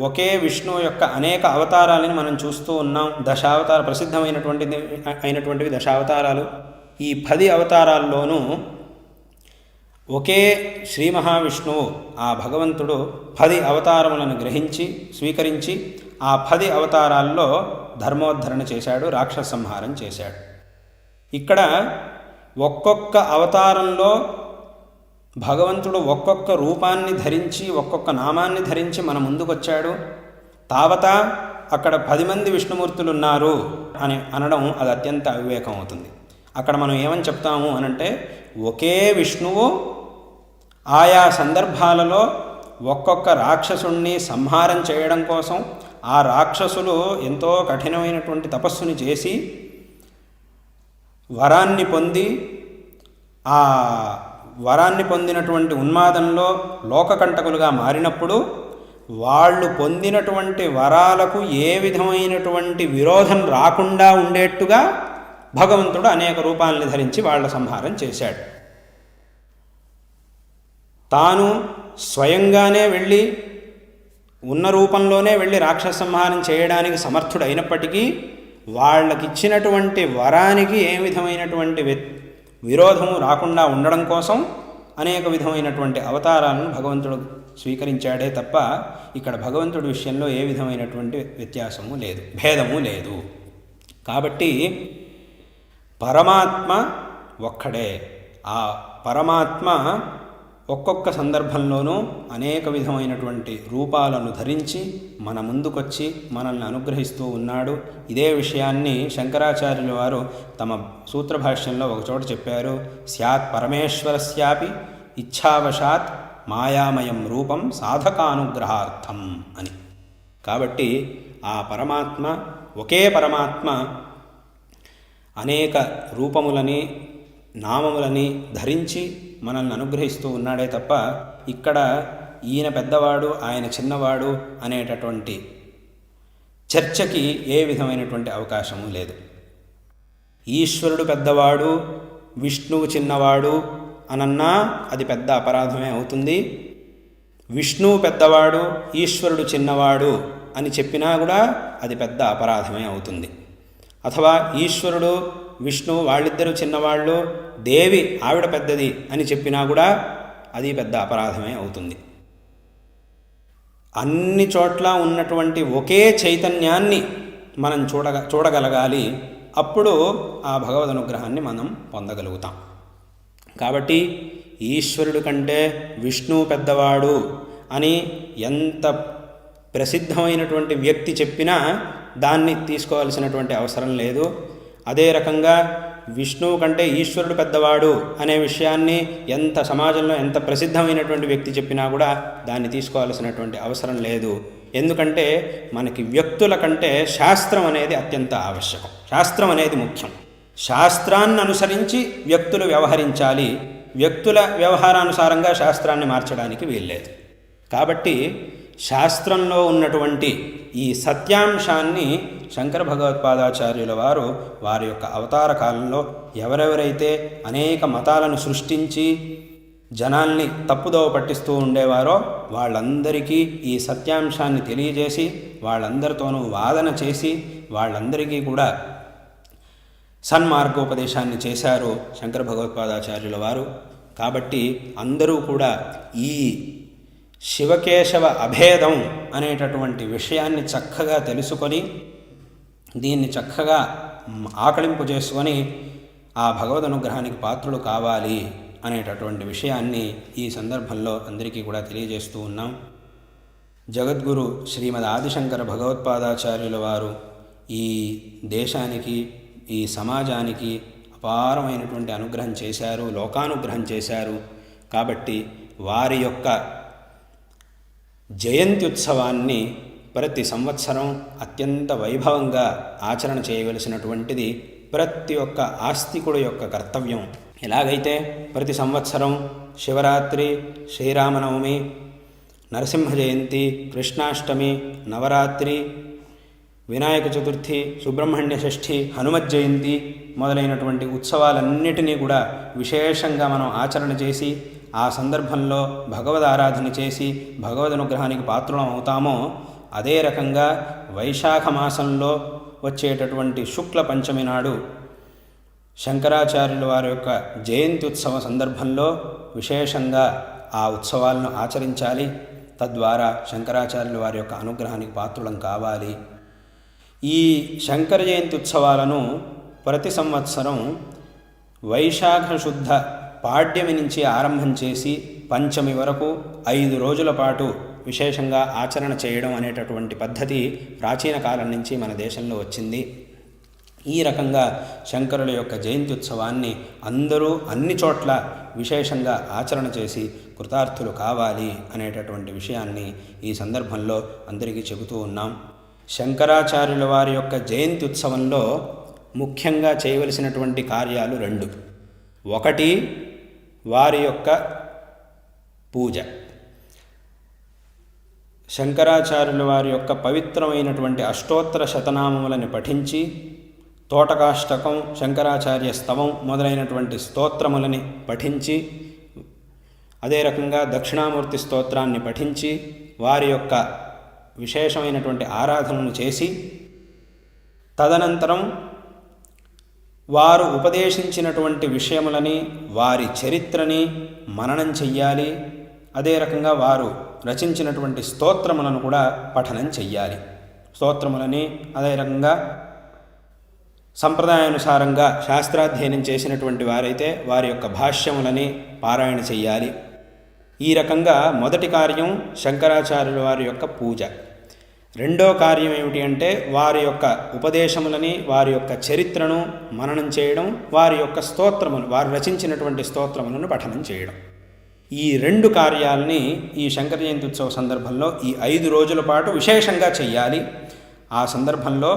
ఒకే విష్ణువు యొక్క అనేక అవతారాలని మనం చూస్తూ ఉన్నాం. ప్రసిద్ధమైనటువంటివి దశావతారాలు. ఈ 10 అవతారాల్లోనూ ఒకే శ్రీ మహావిష్ణువు ఆ భగవంతుడు 10 అవతారములను స్వీకరించి ఆ 10 అవతారాల్లో ధర్మోద్ధరణ చేశాడు, రాక్షస సంహారం చేశాడు. ఇక్కడ ఒక్కొక్క అవతారంలో భగవంతుడు ఒక్కొక్క రూపాన్ని ధరించి, ఒక్కొక్క నామాన్ని ధరించి మన ముందుకొచ్చాడు. తావతా అక్కడ 10 మంది విష్ణుమూర్తులు ఉన్నారు అని అనడం అది అత్యంత అవివేకం అవుతుంది. అక్కడ మనం ఏమని చెప్తాము అనంటే, ఒకే విష్ణువు ఆయా సందర్భాలలో ఒక్కొక్క రాక్షసుణ్ణి సంహారం చేయడం కోసం ఆ రాక్షసులు ఎంతో కఠినమైనటువంటి తపస్సుని చేసి వరాన్ని పొందినటువంటి ఉన్మాదంలో లోకకంటకులుగా మారినప్పుడు వాళ్ళు పొందినటువంటి వరాలకు ఏ విధమైనటువంటి విరోధం రాకుండా ఉండేట్టుగా భగవంతుడు అనేక రూపాలని ధరించి వాళ్ళ సంహారం చేశాడు. తాను స్వయంగానే వెళ్ళి ఉన్న రూపంలోనే వెళ్ళి రాక్షస సంహారం చేయడానికి సమర్థుడైనప్పటికీ వాళ్ళకిచ్చినటువంటి వరానికి ఏ విధమైనటువంటి విరోధము రాకుండా ఉండడం కోసం అనేక విధమైనటువంటి అవతారాలను భగవంతుడు స్వీకరించాడే తప్ప ఇక్కడ భగవంతుడి విషయంలో ఏ విధమైనటువంటి వ్యత్యాసము లేదు, భేదము లేదు. కాబట్టి పరమాత్మ ఒక్కడే. ఆ పరమాత్మ ఒక్కొక్క సందర్భంలోనూ అనేక విధమైనటువంటి రూపాలను ధరించి మన ముందుకొచ్చి మనల్ని అనుగ్రహిస్తూ ఉన్నాడు. ఇదే విషయాన్ని శంకరాచార్యుల వారు తమ సూత్రభాష్యంలో ఒకచోట చెప్పారు. స్యాత్ పరమేశ్వరస్యాపి ఇచ్ఛావశాత్ మాయామయం రూపం సాధకానుగ్రహార్థం అని. కాబట్టి ఆ పరమాత్మ, ఒకే పరమాత్మ అనేక రూపములని నామములని ధరించి మనల్ని అనుగ్రహిస్తూ ఉన్నాడే తప్ప ఇక్కడ ఈయన పెద్దవాడు ఆయన చిన్నవాడు అనేటటువంటి చర్చకి ఏ విధమైనటువంటి అవకాశము లేదు. ఈశ్వరుడు పెద్దవాడు, విష్ణువు చిన్నవాడు అనన్నా అది పెద్ద అపరాధమే అవుతుంది. విష్ణువు పెద్దవాడు, ఈశ్వరుడు చిన్నవాడు అని చెప్పినా కూడా అది పెద్ద అపరాధమే అవుతుంది. అథవా ఈశ్వరుడు విష్ణువు వాళ్ళిద్దరూ చిన్నవాళ్ళు, దేవి ఆవిడ పెద్దది అని చెప్పినా కూడా అది పెద్ద అపరాధమే అవుతుంది. అన్ని చోట్ల ఉన్నటువంటి ఒకే చైతన్యాన్ని మనం చూడగలగాలి. అప్పుడు ఆ భగవద్ అనుగ్రహాన్ని మనం పొందగలుగుతాం. కాబట్టి ఈశ్వరుడు కంటే విష్ణువు పెద్దవాడు అని ఎంత ప్రసిద్ధమైనటువంటి వ్యక్తి చెప్పినా దాన్ని తీసుకోవాల్సినటువంటి అవసరం లేదు. అదే రకంగా విష్ణువు కంటే ఈశ్వరుడు పెద్దవాడు అనే విషయాన్ని ఎంత సమాజంలో ఎంత ప్రసిద్ధమైనటువంటి వ్యక్తి చెప్పినా కూడా దాన్ని తీసుకోవాల్సినటువంటి అవసరం లేదు. ఎందుకంటే మనకి వ్యక్తుల కంటే శాస్త్రం అనేది అత్యంత ఆవశ్యకం. శాస్త్రం అనేది ముఖ్యం. శాస్త్రాన్ని అనుసరించి వ్యక్తులు వ్యవహరించాలి. వ్యక్తుల వ్యవహారానుసారంగా శాస్త్రాన్ని మార్చడానికి వీల్లేదు. కాబట్టి శాస్త్రంలో ఉన్నటువంటి ఈ సత్యాంశాన్ని శంకర భగవత్పాదాచార్యుల వారు వారి యొక్క అవతార కాలంలో ఎవరెవరైతే అనేక మతాలను సృష్టించి జనాల్ని తప్పుదోవ పట్టిస్తూ ఉండేవారో వాళ్ళందరికీ ఈ సత్యాంశాన్ని తెలియజేసి వాళ్ళందరితోనూ వాదన చేసి వాళ్ళందరికీ కూడా సన్మార్గోపదేశాన్ని చేశారు శంకర భగవత్పాదాచార్యుల వారు. కాబట్టి అందరూ కూడా ఈ శివకేశవ అభేదం అనేటటువంటి విషయాన్ని చక్కగా తెలుసుకొని దీన్ని చక్కగా ఆకళింపు చేసుకొని ఆ భగవద్ అనుగ్రహానికి పాత్రులు కావాలి అనేటటువంటి విషయాన్ని ఈ సందర్భంలో అందరికీ కూడా తెలియజేస్తూ ఉన్నాం. జగద్గురు శ్రీమద్ ఆదిశంకర భగవత్పాదాచార్యుల వారు ఈ దేశానికి, ఈ సమాజానికి అపారమైనటువంటి అనుగ్రహం చేశారు, లోకానుగ్రహం చేశారు. కాబట్టి వారి యొక్క జయంతి ఉత్సవాన్ని ప్రతి సంవత్సరం అత్యంత వైభవంగా ఆచరణ చేయవలసినటువంటిది ప్రతి ఒక్క ఆస్తికుడు యొక్క కర్తవ్యం. ఎలాగైతే ప్రతి సంవత్సరం శివరాత్రి, శ్రీరామనవమి, నరసింహ జయంతి, కృష్ణాష్టమి, నవరాత్రి, వినాయక చతుర్థి, సుబ్రహ్మణ్య షష్ఠి, హనుమత్ జయంతి మొదలైనటువంటి ఉత్సవాలన్నిటినీ కూడా విశేషంగా మనం ఆచరణ చేసి ఆ సందర్భంలో భగవద్ ఆరాధన చేసి భగవద్ అనుగ్రహానికి పాత్రలం అవుతామో, అదే రకంగా వైశాఖ మాసంలో వచ్చేటటువంటి శుక్ల పంచమి నాడు శంకరాచార్యుల వారి యొక్క జయంతి ఉత్సవ సందర్భంలో విశేషంగా ఆ ఉత్సవాలను ఆచరించాలి. తద్వారా శంకరాచార్యుల వారి యొక్క అనుగ్రహానికి పాత్రులం కావాలి. ఈ శంకర జయంతి ఉత్సవాలను ప్రతి సంవత్సరం వైశాఖ శుద్ధ పాడ్యమి నుంచి ఆరంభం చేసి పంచమి వరకు 5 రోజుల పాటు విశేషంగా ఆచరణ చేయడం అనేటటువంటి పద్ధతి ప్రాచీన కాలం నుంచి మన దేశంలో వచ్చింది. ఈ రకంగా శంకరుల యొక్క జయంతి ఉత్సవాన్ని అందరూ అన్ని చోట్ల విశేషంగా ఆచరణ చేసి కృతార్థులు కావాలి అనేటటువంటి విషయాన్ని ఈ సందర్భంలో అందరికీ చెబుతూ ఉన్నాం. శంకరాచార్యుల వారి యొక్క జయంతి ఉత్సవంలో ముఖ్యంగా చేయవలసినటువంటి కార్యాలు 2. ఒకటి వారి యొక్క పూజ. శంకరాచార్యుల వారి యొక్క పవిత్రమైనటువంటి అష్టోత్తర శతనామములను పఠించి తోటకాష్టకం, శంకరాచార్య స్తవం మొదలైనటువంటి స్తోత్రములని పఠించి, అదే రకంగా దక్షిణామూర్తి స్తోత్రాన్ని పఠించి వారి యొక్క విశేషమైనటువంటి ఆరాధనను చేసి తదనంతరం వారు ఉపదేశించినటువంటి విషయములని, వారి చరిత్రని మననం చెయ్యాలి. అదే రకంగా వారు రచించినటువంటి స్తోత్రములను కూడా పఠనం చెయ్యాలి. స్తోత్రములని అదే రకంగా సంప్రదాయానుసారంగా శాస్త్రాధ్యయనం చేసినటువంటి వారైతే వారి యొక్క భాష్యములని పారాయణ చెయ్యాలి. ఈ రకంగా మొదటి కార్యం శంకరాచార్యుల వారి యొక్క పూజ. రెండో కార్యం ఏమిటి అంటే వారి యొక్క ఉపదేశములని, వారి యొక్క చరిత్రను మననం చేయడం, వారి యొక్క స్తోత్రములు, వారు రచించినటువంటి స్తోత్రములను పఠనం చేయడం. ఈ రెండు కార్యాలని ఈ శంకర జయంతి ఉత్సవ సందర్భంలో ఈ 5 రోజుల పాటు విశేషంగా చెయ్యాలి. ఆ సందర్భంలో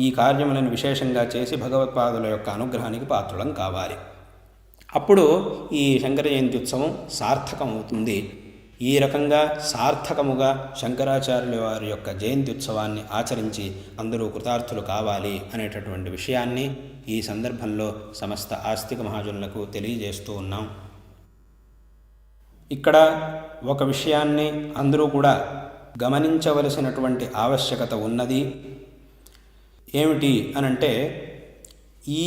ఈ కార్యములను విశేషంగా చేసి భగవత్పాదుల యొక్క అనుగ్రహానికి పాత్రులం కావాలి. అప్పుడు ఈ శంకర జయంతి ఉత్సవం సార్థకం అవుతుంది. ఈ రకంగా సార్థకముగా శంకరాచార్యుల వారి యొక్క జయంతి ఉత్సవాన్ని ఆచరించి అందరూ కృతార్థులు కావాలి అనేటటువంటి విషయాన్ని ఈ సందర్భంలో సమస్త ఆస్తిక మహాజనులకు తెలియజేస్తూ ఉన్నాం. ఇక్కడ ఒక విషయాన్ని అందరూ కూడా గమనించవలసినటువంటి ఆవశ్యకత ఉన్నది. ఏమిటి అనంటే, ఈ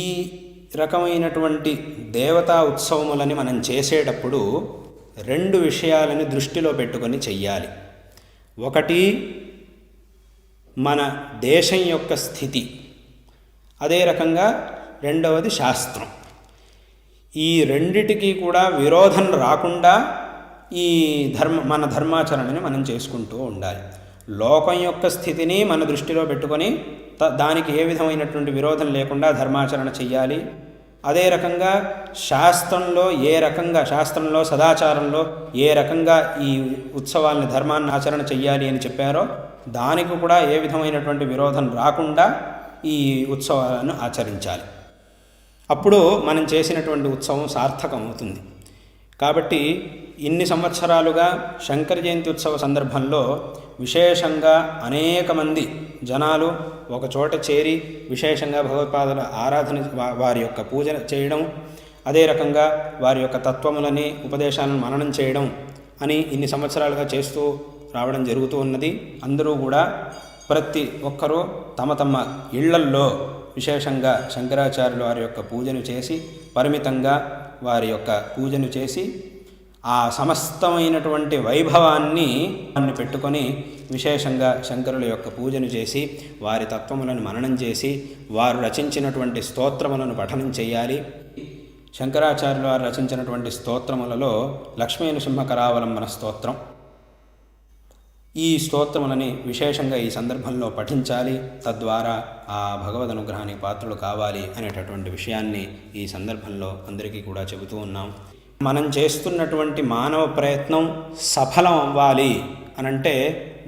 రకమైనటువంటి దేవతా ఉత్సవములని మనం చేసేటప్పుడు 2 విషయాలని దృష్టిలో పెట్టుకొని చెయ్యాలి. ఒకటి మన దేశం యొక్క స్థితి, అదే రకంగా రెండవది శాస్త్రం. ఈ రెండిటికి కూడా విరోధం రాకుండా ఈ మన ధర్మాచరణని మనం చేసుకుంటూ ఉండాలి. లోకం యొక్క స్థితిని మన దృష్టిలో పెట్టుకొని దానికి ఏ విధమైనటువంటి విరోధం లేకుండా ధర్మాచరణ చెయ్యాలి. అదే రకంగా శాస్త్రంలో సదాచారంలో ఏ రకంగా ఈ ఉత్సవాలని ధర్మాన్ని ఆచరణ చెయ్యాలి అని చెప్పారో దానికి కూడా ఏ విధమైనటువంటి విరోధం రాకుండా ఈ ఉత్సవాలను ఆచరించాలి. అప్పుడు మనం చేసినటువంటి ఉత్సవం సార్థకం అవుతుంది. కాబట్టి ఇన్ని సంవత్సరాలుగా శంకర జయంతి ఉత్సవ సందర్భంలో విశేషంగా అనేక మంది జనాలు ఒక చోట చేరి విశేషంగా భగవత్పాదుల ఆరాధన, వారి యొక్క పూజ చేయడం, అదే రకంగా వారి యొక్క తత్వములని, ఉపదేశాలను మననం చేయడం అని ఇన్ని సంవత్సరాలుగా చేస్తూ రావడం జరుగుతూ ఉన్నది. అందరూ కూడా ప్రతి ఒక్కరూ తమ తమ ఇళ్లల్లో విశేషంగా శంకరాచార్యుల వారి యొక్క పూజను చేసి, పరిమితంగా వారి యొక్క పూజను చేసి, ఆ సమస్తమైనటువంటి వైభవాన్ని పెట్టుకొని విశేషంగా శంకరుల యొక్క పూజను చేసి, వారి తత్వములను మననం చేసి, వారు రచించినటువంటి స్తోత్రములను పఠనం చేయాలి. శంకరాచార్యుల వారు రచించినటువంటి స్తోత్రములలో లక్ష్మీ నృసింహకరావలంబన స్తోత్రం, ఈ స్తోత్రములని విశేషంగా ఈ సందర్భంలో పఠించాలి. తద్వారా ఆ భగవద్ అనుగ్రహానికి పాత్రలు కావాలి అనేటటువంటి విషయాన్ని ఈ సందర్భంలో అందరికీ కూడా చెబుతూ ఉన్నాం. మనం చేస్తున్నటువంటి మానవ ప్రయత్నం సఫలం అవ్వాలి అనంటే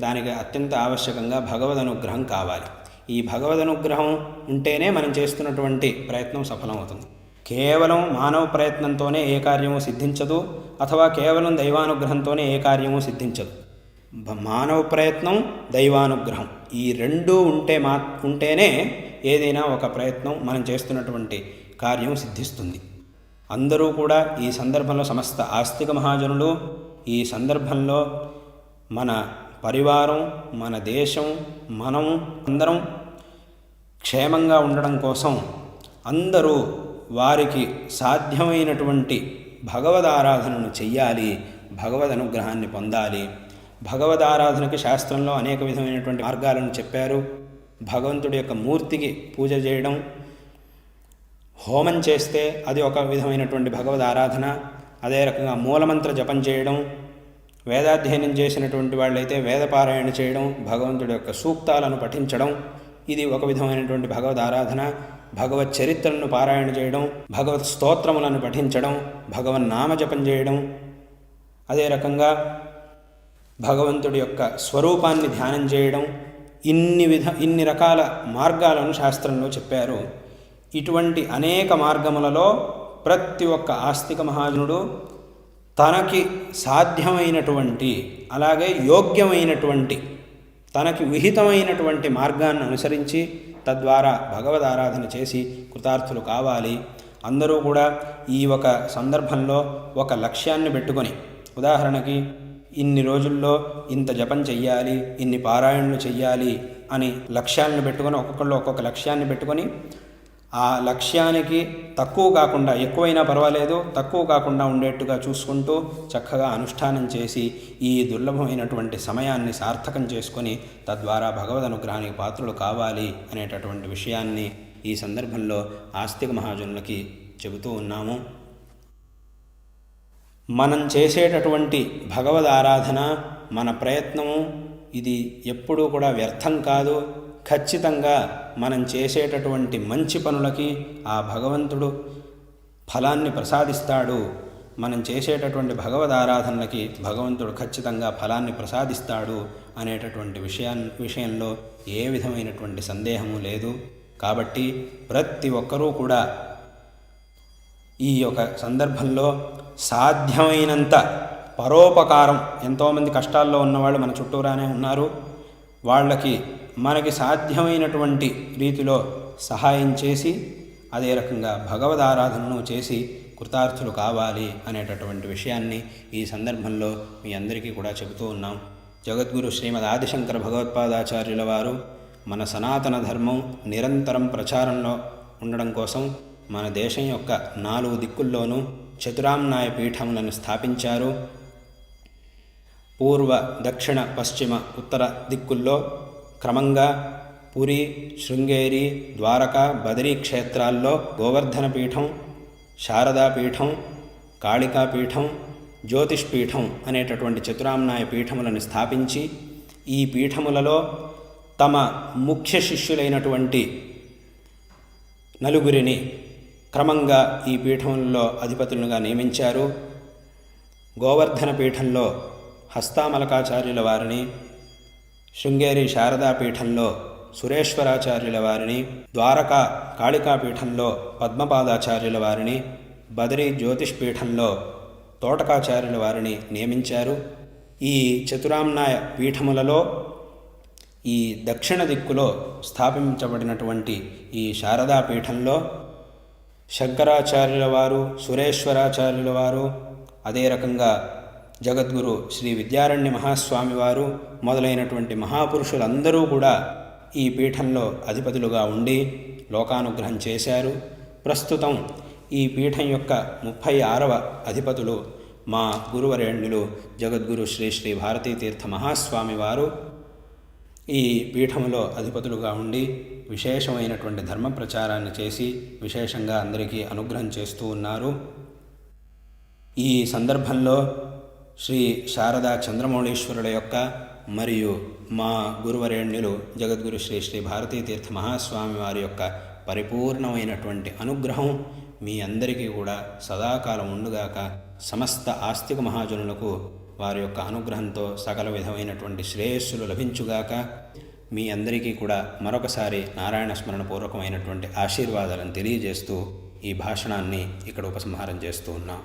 దానికి అత్యంత ఆవశ్యకంగా భగవద్ అనుగ్రహం కావాలి. ఈ భగవద్ అనుగ్రహం ఉంటేనే మనం చేస్తున్నటువంటి ప్రయత్నం సఫలం అవుతుంది. కేవలం మానవ ప్రయత్నంతోనే ఏ కార్యము సిద్ధించదు, అథవా కేవలం దైవానుగ్రహంతోనే ఏ కార్యము సిద్ధించదు. మానవ ప్రయత్నం, దైవానుగ్రహం ఈ రెండూ ఉంటేనే ఏదైనా ఒక ప్రయత్నం మనం చేస్తున్నటువంటి కార్యం సిద్ధిస్తుంది. అందరూ కూడా ఈ సందర్భంలో సమస్త ఆస్తిక మహాజనులు ఈ సందర్భంలో మన పరివారం, మన దేశం, మనం అందరం క్షేమంగా ఉండడం కోసం అందరూ వారికి సాధ్యమైనటువంటి భగవద్ ఆరాధనను చెయ్యాలి, భగవద్ అనుగ్రహాన్ని పొందాలి. భగవద్ ఆరాధనకి శాస్త్రంలో అనేక విధమైనటువంటి మార్గాలను చెప్పారు. భగవంతుడి యొక్క మూర్తికి పూజ చేయడం, హోమం చేస్తే అది ఒక విధమైనటువంటి భగవద్ ఆరాధన. అదే రకంగా మూలమంత్ర జపం చేయడం, వేదాధ్యయనం చేసినటువంటి వాళ్ళైతే వేదపారాయణ చేయడం, భగవంతుడి యొక్క సూక్తాలను పఠించడం, ఇది ఒక విధమైనటువంటి భగవద్ ఆరాధన. భగవత్ చరిత్రలను పారాయణ చేయడం, భగవత్ స్తోత్రములను పఠించడం, భగవన్ నామజపం చేయడం, అదే రకంగా భగవంతుడి యొక్క స్వరూపాన్ని ధ్యానం చేయడం, ఇన్ని రకాల మార్గాలను శాస్త్రంలో చెప్పారు. ఇటువంటి అనేక మార్గములలో ప్రతి ఒక్క ఆస్తిక మహాజనుడు తనకి సాధ్యమైనటువంటి, అలాగే యోగ్యమైనటువంటి, తనకి విహితమైనటువంటి మార్గాన్ని అనుసరించి తద్వారా భగవద్ ఆరాధన చేసి కృతార్థులు కావాలి. అందరూ కూడా ఈ ఒక సందర్భంలో ఒక లక్ష్యాన్ని పెట్టుకొని, ఉదాహరణకి ఇన్ని రోజుల్లో ఇంత జపం చెయ్యాలి, ఇన్ని పారాయణలు చెయ్యాలి అని లక్ష్యాలను పెట్టుకొని, ఒక్కొక్కళ్ళు ఒక్కొక్క లక్ష్యాన్ని పెట్టుకొని ఆ లక్ష్యానికి తక్కువ కాకుండా, ఎక్కువైనా పర్వాలేదు తక్కువ కాకుండా ఉండేట్టుగా చూసుకుంటూ చక్కగా అనుష్ఠానం చేసి ఈ దుర్లభమైనటువంటి సమయాన్ని సార్థకం చేసుకొని తద్వారా భగవద్ అనుగ్రహానికి పాత్రలు కావాలి అనేటటువంటి విషయాన్ని ఈ సందర్భంలో ఆస్తిక మహాజనులకి చెబుతూ ఉన్నాము. మనం చేసేటటువంటి భగవద్ ఆరాధన, మన ప్రయత్నము ఇది ఎప్పుడూ కూడా వ్యర్థం కాదు. ఖచ్చితంగా మనం చేసేటటువంటి మంచి పనులకి ఆ భగవంతుడు ఫలాన్ని ప్రసాదిస్తాడు. మనం చేసేటటువంటి భగవద్ ఆరాధనలకి భగవంతుడు ఖచ్చితంగా ఫలాన్ని ప్రసాదిస్తాడు అనేటటువంటి విషయంలో ఏ విధమైనటువంటి సందేహము లేదు. కాబట్టి ప్రతి ఒక్కరూ కూడా ఈ యొక్క సందర్భంలో సాధ్యమైనంత పరోపకారం, ఎంతోమంది కష్టాల్లో ఉన్నవాళ్ళు మన చుట్టూరానే ఉన్నారు, వాళ్ళకి మనకి సాధ్యమైనటువంటి రీతిలో సహాయం చేసి అదే రకంగా భగవద్ ఆరాధనను చేసి కృతార్థులు కావాలి అనేటటువంటి విషయాన్ని ఈ సందర్భంలో మీ అందరికీ కూడా చెబుతూ ఉన్నాం. జగద్గురు శ్రీమద్ ఆదిశంకర భగవత్పాదాచార్యుల వారు మన సనాతన ధర్మం నిరంతరం ప్రచారంలో ఉండడం కోసం మన దేశం యొక్క 4 దిక్కుల్లోనూ చతురామ్నాయ పీఠములను స్థాపించారు. పూర్వ, దక్షిణ, పశ్చిమ, ఉత్తర దిక్కుల్లో క్రమంగా పురి, శృంగేరి, ద్వారకా, బదరీ క్షేత్రాల్లో గోవర్ధన పీఠం, శారదా పీఠం, కాళికా పీఠం, జ్యోతిష్పీఠం అనేటటువంటి చతురామ్నాయ పీఠములను స్థాపించి ఈ పీఠములలో తమ ముఖ్య శిష్యులైనటువంటి 4 క్రమంగా ఈ పీఠంలో అధిపతులుగా నియమించారు. గోవర్ధన పీఠంలో హస్తామలకాచార్యుల వారిని, శృంగేరి శారదా పీఠంలో సురేశ్వరాచార్యుల వారిని, ద్వారకా కాళికా పీఠంలో పద్మపాదాచార్యుల వారిని, బదరీ జ్యోతిష్పీఠంలో తోటకాచార్యుల వారిని నియమించారు. ఈ చతురామ్నాయ పీఠములలో ఈ దక్షిణ దిక్కులో స్థాపించబడినటువంటి ఈ శారదా పీఠంలో శంకరాచార్యుల వారు, సురేశ్వరాచార్యుల వారు, అదే రకంగా జగద్గురు శ్రీ విద్యారణ్య మహాస్వామి వారు మొదలైనటువంటి మహాపురుషులందరూ కూడా ఈ పీఠంలో అధిపతులుగా ఉండి లోకానుగ్రహం చేశారు. ప్రస్తుతం ఈ పీఠం యొక్క 36వ అధిపతులు మా గురువరేణ్యులు జగద్గురు శ్రీ శ్రీ భారతీతీర్థ మహాస్వామి వారు ఈ పీఠంలో అధిపతులుగా ఉండి విశేషమైనటువంటి ధర్మ ప్రచారాన్ని చేసి విశేషంగా అందరికీ అనుగ్రహం చేస్తూ ఉన్నారు. ఈ సందర్భంలో శ్రీ శారదా చంద్రమౌళీశ్వరుల యొక్క మరియు మా గురువరేణ్యులు జగద్గురు శ్రీ శ్రీ భారతీతీర్థ మహాస్వామి వారి యొక్క పరిపూర్ణమైనటువంటి అనుగ్రహం మీ అందరికీ కూడా సదాకాలం ఉండుగాక. సమస్త ఆస్తిక మహాజనులకు వారి యొక్క అనుగ్రహంతో సకల విధమైనటువంటి శ్రేయస్సులు లభించుగాక. మీ అందరికీ కూడా మరొకసారి నారాయణ స్మరణ పూర్వకమైనటువంటి ఆశీర్వాదాలను తెలియజేస్తూ ఈ భాషణాన్ని ఇక్కడ ఉపసంహారం చేస్తూ ఉన్నాం.